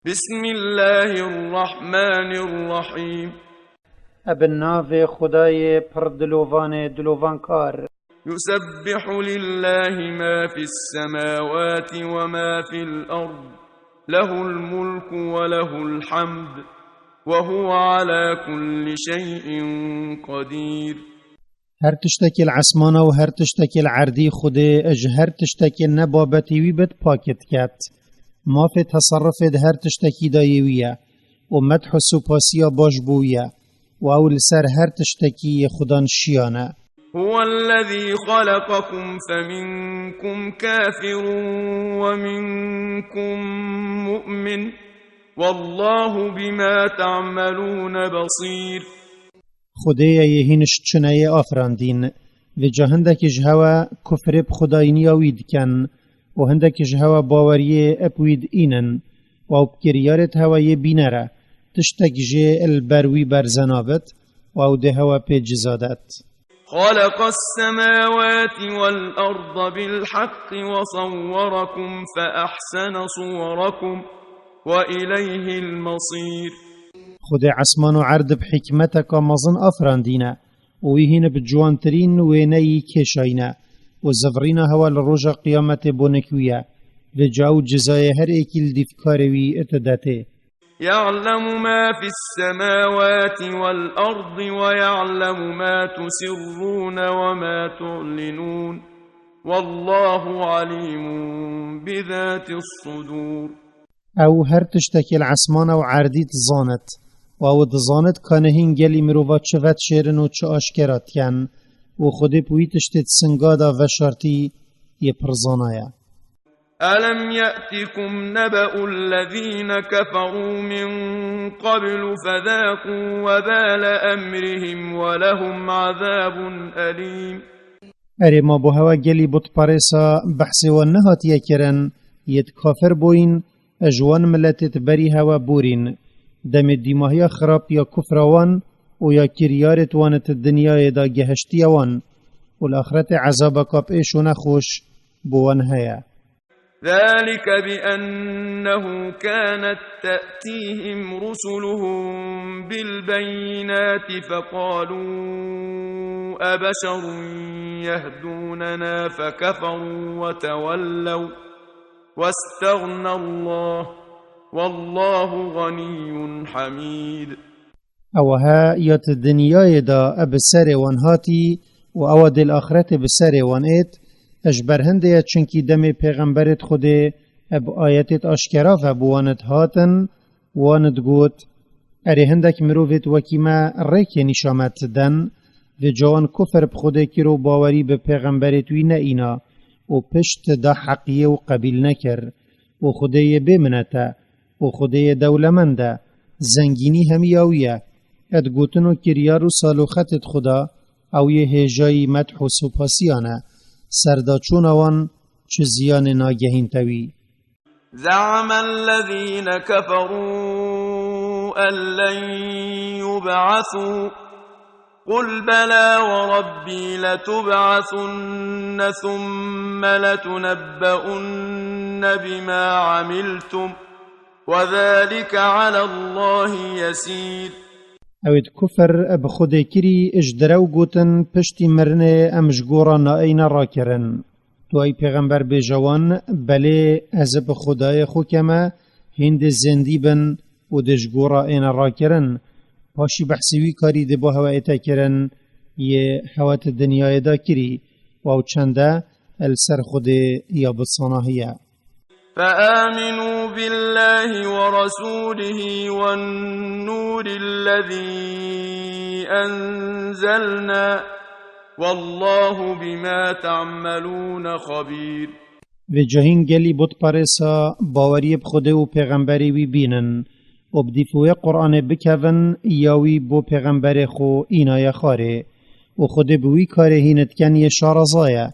بسم الله الرحمن الرحيم. ابن ناو خدای پر دلوان کار. يسبح لله ما في السماوات وما في الأرض، له الملك وله الحمد وهو على كل شيء قدير. هر تشتکی العسمانه و هر تشتکی العردی خوده اج هر تشتکی نبابتی وی بد پاکت کت. ما في تصرف هر تشتکی دایویه و مدح و سپاسیا باش بویه و اول سر هر تشتکی خدان شیانه. هو الذي خلقكم فمنكم كافر ومنكم مؤمن والله بما تعملون بصير. خدای یهینش چنه آفراندین و جا هندک جهوا کفر بخداینی آوید کن و هندک جهوا باوری اپوید اینن و بکریارت هوای بینره تشتک جه البروی برزنابت و ده هوا پیجزادت. خلق السماوات والأرض بالحق وصوركم فأحسن صوركم وإليه المصير. خود عسمان و عرض بحکمتک مزن آفراندینه و ویهین بجوانترین و نی کشاینه و زفرین هوا لروج قیامت بونکویه و جاو جزای هر ایکیل دیفکاروی اتداته. يعلم ما في السماوات والأرض ويعلم ما تسرون وما تعلنون والله عليم بذات الصدور. او هر تشتکی العسمان و عردیت زانت و او دزانت کانهین گلی مروفات شفت شیرن و چه آشکرات کن و خود پوی تشتت سنگادا و شارتی یه پرزانایا. ألم يأتكم نبأ الذين كفروا من قبل فذاقوا وبال أمرهم ولهم عذاب أليم. اره ما بو هوا گلی بوت پارسا بحثی و نهاتیه کرن ید کافر بوین اجوان ملتت بری هوا بورین دم دیماهی خراب یا کفروان و یا کریارت وانت الدنیا دا گهشتی وان و الاخرت عذاب کاب ایشو نخوش بوان هیا. ذلك بأنه كانت تأتيهم رسلهم بالبينات فقالوا أبشر يهدوننا فكفروا وتولوا واستغنى الله والله غني حميد. اوها یات الدنیا دا ابسر وانهاتی و او دل آخرت بسر وانیت اجبر هنده چنکی دم پیغمبرت خوده اب آیتت آشکرا و بوانت هاتن وانت گوت اره هندک مروفت وکیما ریک نشامت دن و جوان کفر بخوده کرو باوری به پیغمبرت وی اینا و پشت دا حقیه و قبیل نکر و خوده بمنتا و خوده دولمنده زنگینی همی آویه اد گوتنو کریار و سالوختت خدا او یه هجای مدح و سپاسیانه سرداچون وان چه زیان ناگهین توی. زعم الذين كفروا أن لن يبعثوا قل بلى وربي لتبعثن ثم لتنبؤن بما عملتم وذلك على الله يسير. اوید کفر اب خود کری اجدرو گوتن پشتی مرنه امشگورا نائین را کرن. تو ای پیغمبر بجوان بله از اب خدای خوکمه هند زندی بن و دجگورا این را کرن. پاشی بحثیوی کاری ده با هوا ایتا کرن یه حوات دنیای دا کری و او چنده السر خود یا بصاناهیه. فآمنوا بالله ورسوله والنور الذي أنزلنا والله بما تعملون خبير. و جهین گلی بود پارسا باوری بخوده و پیغمبری وی بینن و بدیفوی قرآن بکون یاوی بو پیغمبر خو اینای خاره و خود بوی کاره هینت کن یه شارزایه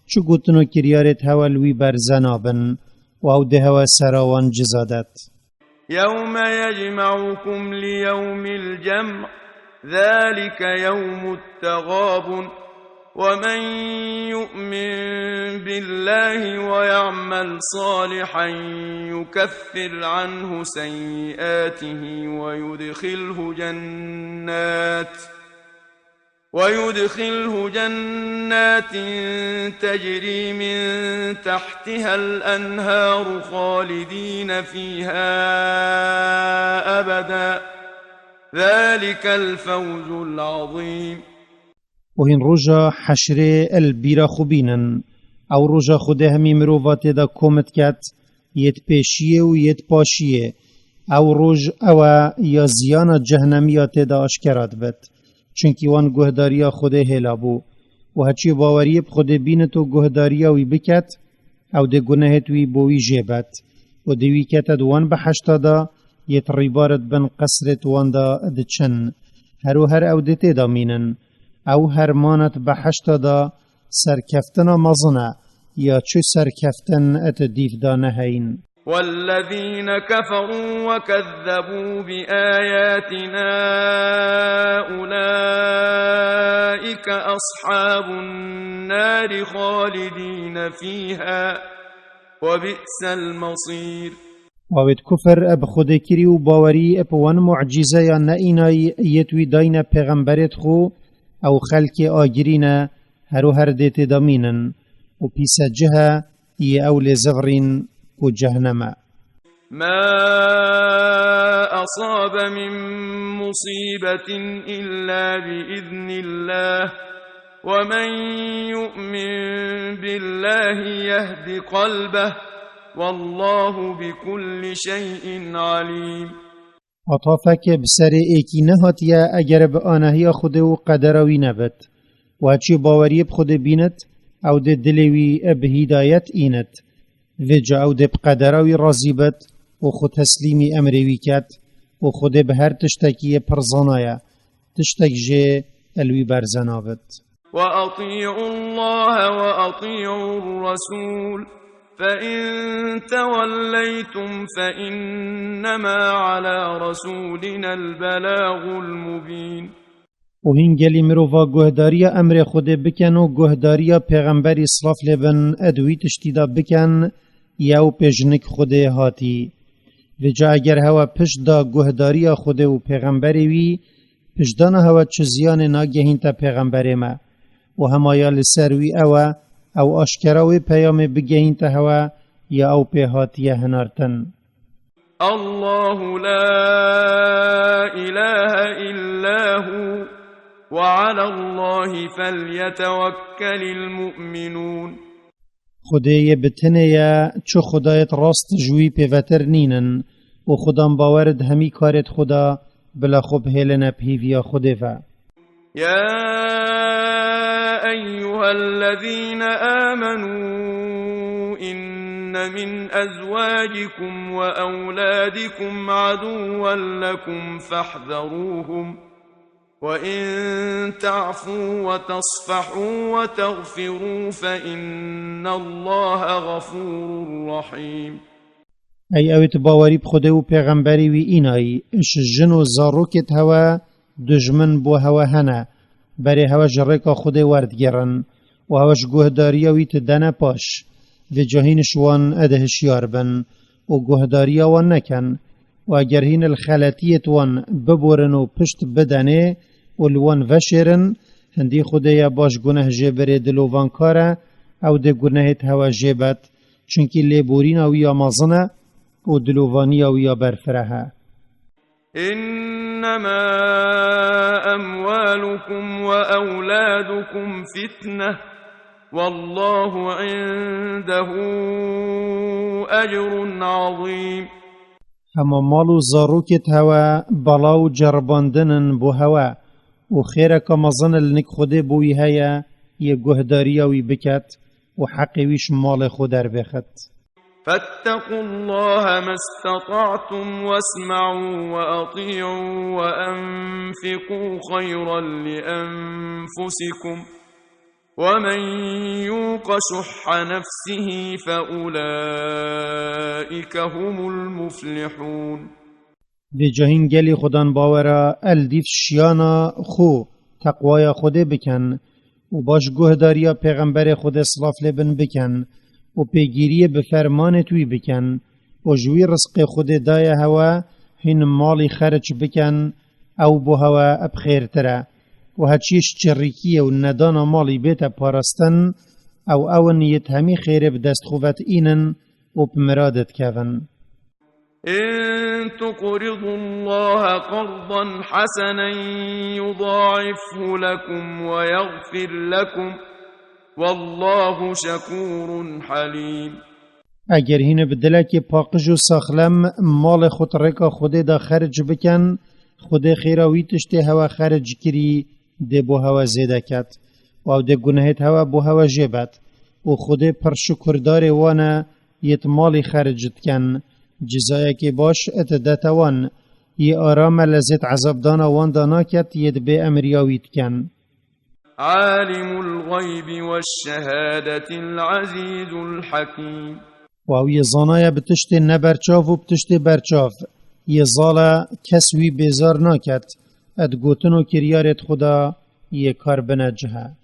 چو گوتنو کریارت هولوی بر زنابن و او ده هوا سراوان جزادت. يوم يجمعكم ليوم الجمع ذلك يوم التغابن ومن يؤمن بالله ويعمل صالحا يكفر عنه سيئاته ويدخله جنات تجري من تحتها الأنهار خالدين فيها أبدا ذلك الفوز العظيم. وهن رجا حشر البيرا خبينا او رجا خده همي مروفات دا كومت كات يت پیشیه و يت پاشیه او رج او یا زیان جهنمیات دا اشکرات بد چونکی وان گهداریا خوده هلا بو و هچی باوری بخوده بینتو گهداریا وی بکت او ده گناهت وی بوی جیبت و دوی کتد وان بحشتا دا یت ریبارت بن قصرت وان دا دچن هرو هر او دته دا مینن او هرمانت بحشتا دا سرکفتنا مزنه یا چو سرکفتن ات دیف دا نهین. والذين كفروا وكذبوا بآياتنا أولئك أصحاب النار خالدين فيها وبئس المصير. وابد كفر اب خود کری و باوری اب وان معجزه یا نئینای یتوی داین پیغمبرت خو او خلق آگرین هرو هر دیت دامینن و پیس جهه ی اول زغرین و جهنم. ما أصاب من مصيبة إلا بإذن الله ومن يؤمن بالله يهد قلبه والله بكل شيء عليم. عطافك بسر ایکی نهاتیا اگر به آنهی خود و قدروی نبت و هچی باوری بخود بیند او ده دلوی اب هدایت اینت و جا او ده بقدروی رازی بد و خود تسلیمی امروی کد و خود به هر تشتکی پرزانایا تشتک جه الوی برزنابد. وأطيعوا الله وأطيعوا الرسول فإن توليتم فإنما على رسولنا البلاغ المبين. و هنگلی مروفا گهداریا امر خود بکن و گهداریا پیغمبر اصراف لبن ادوی تشتیدا بکن یا و پیجنک خود هاتی و جا اگر هوا پشت دا گهداریا خود و پیغمبری وی پشتدان هوا چزیان ناگهین تا پیغمبر ما و همایا لسروی او اشکراوی پیام بگهین تا هوا یا او پیهاتی هنارتن. الله لا إله إلا هو وعلى الله فليتوكل المؤمنون. خدای بتنه یا چو خدایت راست جوی پیوتر نینن و خدام باورد همی کارت خدا بلا خوب هلن پیویا خوده و. يا أيها الذين آمنوا إن من أزواجكم وأولادكم عدوا لكم فاحذروهم وإن تعفوا وتصفحوا وتغفروا فإن الله غفور رحيم. ای اویت باوری بخوده و پیغمبری وی اینای اش جن و زاروکت هوا دجمن بو هوا هنه بری هوا جرکا خوده ورد گرن و هواش گوهداریا وی تدنه پاش و جاهینش وان ادهشیار بن و گوهداریا وان نکن و اگر هین الخلطیت وان ببورن و پشت بدنه و لوان وشرن هندی خوده یا باش گناه جبره دلووان کاره او ده گناهت هوا جبت چونکی لیبورین او یا مازنه و دلووانی او یا برفره. إنما أموالكم وأولادكم فتنة والله عنده أجر عظيم. هما مالو زاروكت هوا بلاو جرباندنن بو هوا و خيرك مزن لنك خوده بوي هيا يگهداريا وي بكت و حقي ويش مال خودر بخت. فاتقوا الله ما استطعتم واسمعوا وأطيعوا وأنفقوا خيرا لأنفسكم ومن يوق شح نفسه فأولئك هم المفلحون. في جهين گلی خودان باورا الدیف شیانا خو تقوای خوده بکن و باش گهداریا پیغمبر خود صلاف لبن بکن و پیگیری بفرمان توی بکن و جوی رزق خود دای هوا هین مالی خرج بکن او بو هوا ابخیر تره و هچیش چریکیه و ندانا مالی بیت پارستن او نیت همی خیره بدست خوبت اینن و بمرادت کون. إن تقرضوا الله قرضا حسنا يضاعفه لكم ويغفر لكم والله شكور حليم. اگر هین بدلک پاقج و ساخلم مال خود رکا خود دا خرج بکن خود خیراوی تشتی هوا خرج کری ده بو هوا زیده کت و ده گناهت هوا بو هوا جبت و خود پر شکردار وانا یت مالی خرجت کن جزایه که باش اتدتوان ی آرام لذت عذاب دانا وان دانا کت ید به امریاویت کن. عالم الغيب والشهادة العزيز الحكيم. و او زانای بتشت نبرچاف و بتشت برچاف ی زالا کسوی بیزار ناکت اد گوتنو کریارت خدا ی کار بنجه.